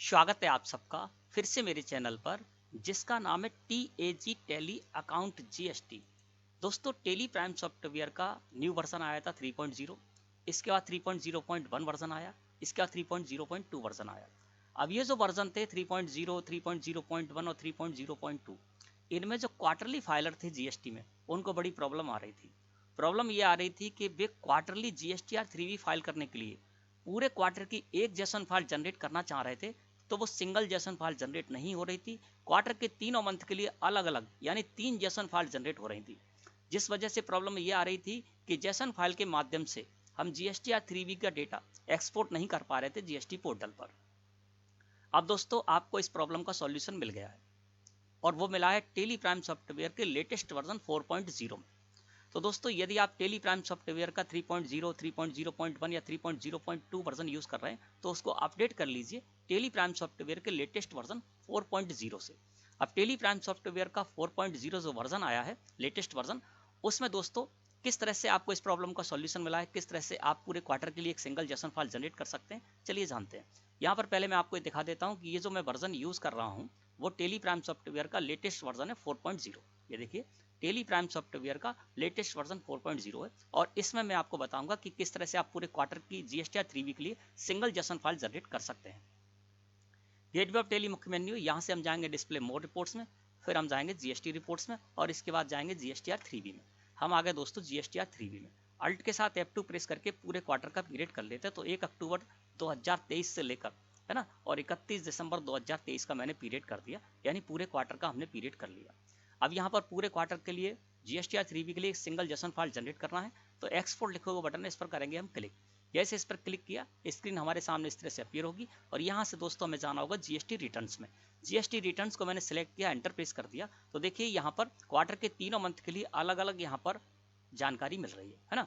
स्वागत है आप सबका फिर से मेरे चैनल पर, जिसका नाम है TAG टैली अकाउंट GST। दोस्तों, टैली प्राइम सॉफ्टवेयर का न्यू वर्जन आया था 3.0। इसके बाद 3.0.1 वर्जन आया। इसके बाद 3.0.2 वर्जन आया। अब ये जो वर्जन थे 3.0, 3.0.1 और 3.0.2, इनमें जो क्वार्टरली फाइलर थे GST में, उनको बड़ी प्रॉब्लम आ रही थी। प्रॉब्लम ये आ रही थी कि वे क्वार्टरली GSTR 3V फाइल करने के लिए पूरे क्वार्टर की एक जेसन फाइल जनरेट करना चाह रहे थे, तो वो सिंगल जेसन फाइल जनरेट नहीं हो रही थी। क्वार्टर के तीनों मंथ के लिए अलग अलग यानी 3 जेसन फाइल जनरेट हो रही थी, जिस वजह से प्रॉब्लम ये आ रही थी कि जेसन फाइल के माध्यम से हम GSTR 3V का डेटा एक्सपोर्ट नहीं कर पा रहे थे GST पोर्टल पर। अब दोस्तों, आपको इस प्रॉब्लम का सॉल्यूशन मिल गया है, और वो मिला है टैली प्राइम सॉफ्टवेयर के लेटेस्ट वर्जन 4.0 में। तो दोस्तों, यदि आप टैली प्राइम सॉफ्टवेयर का 3.0, 3.0.1 या 3.0.2 वर्जन यूज कर रहे हैं, तो उसको अपडेट कर लीजिए टैली प्राइम सॉफ्टवेयर के लेटेस्ट वर्जन 4.0 से। अब टैली प्राइम सॉफ्टवेयर का 4.0 जो वर्जन आया है, लेटेस्ट वर्जन, उसमें दोस्तों किस तरह से आपको इस प्रॉब्लम का सॉल्यूशन मिला है, किस तरह से आप पूरे क्वार्टर के लिए एक सिंगल जेसन फाइल जनरेट कर सकते हैं, चलिए जानते हैं। यहाँ पर पहले मैं आपको दिखा देता हूँ कि ये जो मैं वर्जन यूज कर रहा हूँ वो टैली प्राइम सॉफ्टवेयर का लेटेस्ट वर्जन है 4.0। ये देखिए, टैली प्राइम सॉफ्टवेयर का लेटेस्ट वर्जन 4.0 है, और इसमें मैं आपको बताऊंगा कि किस तरह से आप पूरे क्वार्टर की GSTR 3V के लिए सिंगल जेसन फाइल जनरेट कर सकते हैं। गेटवे ऑफ टैली मुख्य मेन्यू, यहाँ से हम जाएंगे डिस्प्ले मोर रिपोर्ट्स में, फिर हम जाएंगे GST रिपोर्ट्स में, और इसके बाद जाएंगे GSTR 3V में। हम आ गए दोस्तों GSTR 3V में। अल्ट के साथ F2 प्रेस करके पूरे क्वार्टर का पीरियड कर लेते हैं। तो 1 अक्टूबर 2023 से लेकर, है ना, और 31 दिसंबर 2023 का मैंने पीरियड कर दिया, यानी पूरे क्वार्टर का हमने पीरियड कर लिया। अब यहाँ पर पूरे क्वार्टर के लिए GSTR 3V के लिए एक सिंगल जेसन फाइल जनरेट करना है, तो एक्सपोर्ट लिखा हुआ बटन है, इस पर करेंगे हम क्लिक। जैसे इस पर क्लिक किया, स्क्रीन हमारे सामने इस तरह से अपीयर होगी, और यहाँ से दोस्तों हमें जाना होगा GST रिटर्न्स में। GST रिटर्न्स को मैंने सिलेक्ट किया, एंटर प्रेस कर दिया, तो देखिए यहाँ पर क्वार्टर के तीनों मंथ के लिए अलग अलग यहाँ पर जानकारी मिल रही है ना।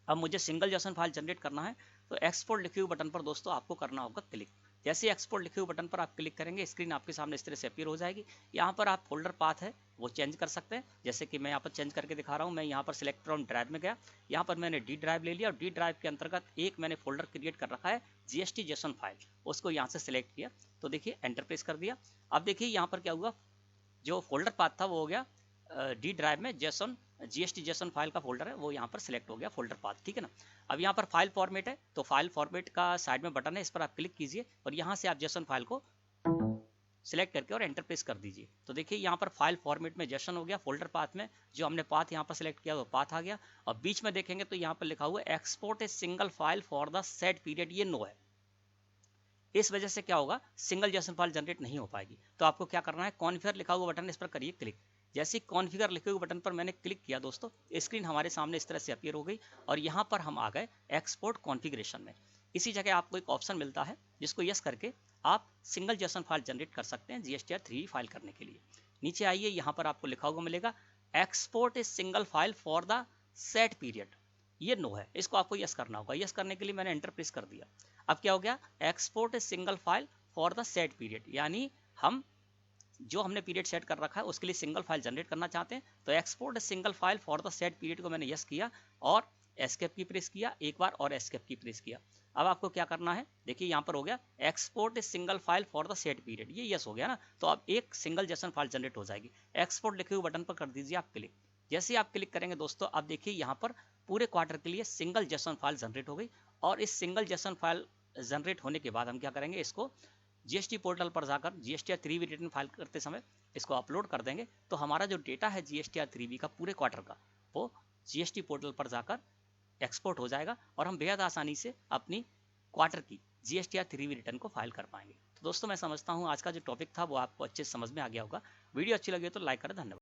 अब मुझे सिंगल जेसन फाइल जनरेट करना है, तो एक्सपोर्ट लिखे हुए बटन पर दोस्तों आपको करना होगा क्लिक। जैसे एक्सपोर्ट लिखे हुए बटन पर आप क्लिक करेंगे, स्क्रीन आपके सामने इस तरह से अपीयर हो जाएगी। यहाँ पर आप फोल्डर पाथ है वो चेंज कर सकते हैं, जैसे कि मैं यहाँ पर चेंज करके दिखा रहा हूँ। मैं यहाँ पर सिलेक्ट फ्रॉम ड्राइव में गया, यहाँ पर मैंने डी ड्राइव ले लिया, और डी ड्राइव के अंतर्गत एक मैंने फोल्डर क्रिएट कर रखा है GST जेसन फाइल, उसको यहाँ से सिलेक्ट किया, तो देखिए एंटर प्रेस कर दिया। अब देखिए यहाँ पर क्या हुआ, जो फोल्डर पाथ था वो हो गया डी ड्राइव में जेसन GST जेसन फाइल का फोल्डर है वो यहाँ पर सिलेक्ट हो गया फोल्डर पाथ, ठीक है ना। अब यहाँ पर फाइल फॉर्मेट है, तो फाइल फॉर्मेट का साइड में बटन है, इस पर आप क्लिक कीजिए, और यहाँ से आप जेसन फाइल को सिलेक्ट करके और एंटर प्रेस कर दीजिए। तो देखिए यहाँ पर फाइल फॉर्मेट में जेसन हो गया, फोल्डर पाथ में जो हमने पाथ यहाँ पर सिलेक्ट किया वो पाथ आ गया, और बीच में देखेंगे तो यहाँ पर लिखा हुआ है export a single file for the set period, ये नो है। इस वजह से क्या होगा, सिंगल जेसन फाइल जनरेट नहीं हो पाएगी। तो आपको क्या करना है, कॉन्फ़िगर लिखा हुआ बटन, इस पर करिए क्लिक। जैसे कॉन्फ़िगर लिखे हुए बटन पर मैंने क्लिक किया दोस्तों, स्क्रीन हमारे सामने इस तरह से अपीयर हो गई, और यहाँ पर हम आ गए एक्सपोर्ट कॉन्फ़िगरेशन में। इसी जगह आपको एक ऑप्शन मिलता है जिसको यस करके आप सिंगल जेसन फाइल जनरेट कर सकते हैं GSTR 3V फाइल करने के लिए। नीचे आइए, यहाँ पर आपको लिखा हुआ मिलेगा export a single file for the set period, ये नो है, इसको आपको यस करना होगा। यस करने के लिए मैंने एंटर प्रेस कर दिया। अब क्या हो गया, export a single file for the set period, यानी हम जो हमने पीरियड सेट कर रखा है उसके लिए सिंगल फाइल जनरेट करना चाहते हैं। तो export a single file for the set period को मैंने यस किया, और एस्केप की प्रेस किया एक बार, और एस्केप की प्रेस किया। अब आपको क्या करना है, देखिए यहाँ पर हो गया export a single file for the set period, ये यस हो गया ना। तो अब एक सिंगल जेसन फाइल जनरेट हो जाएगी। एक्सपोर्ट लिखे हुए बटन पर कर दीजिए आप क्लिक। जैसे ही आप क्लिक करेंगे दोस्तों, अब देखिए यहाँ पर पूरे क्वार्टर के लिए सिंगल जेसन फाइल जनरेट हो गई, और इस सिंगल जेसन फाइल जनरेट होने के बाद हम क्या करेंगे, इसको GST पोर्टल पर जाकर GSTR 3V रिटर्न फाइल करते समय इसको अपलोड कर देंगे। तो हमारा जो डेटा है GSTR 3V का पूरे क्वार्टर का, वो GST पोर्टल पर जाकर एक्सपोर्ट हो जाएगा, और हम बेहद आसानी से अपनी क्वार्टर की GSTR 3V रिटर्न को फाइल कर पाएंगे। तो दोस्तों, मैं समझता हूँ आज का जो टॉपिक था वो आपको अच्छे से समझ में आ गया होगा। वीडियो अच्छी लगी तो लाइक करें, धन्यवाद।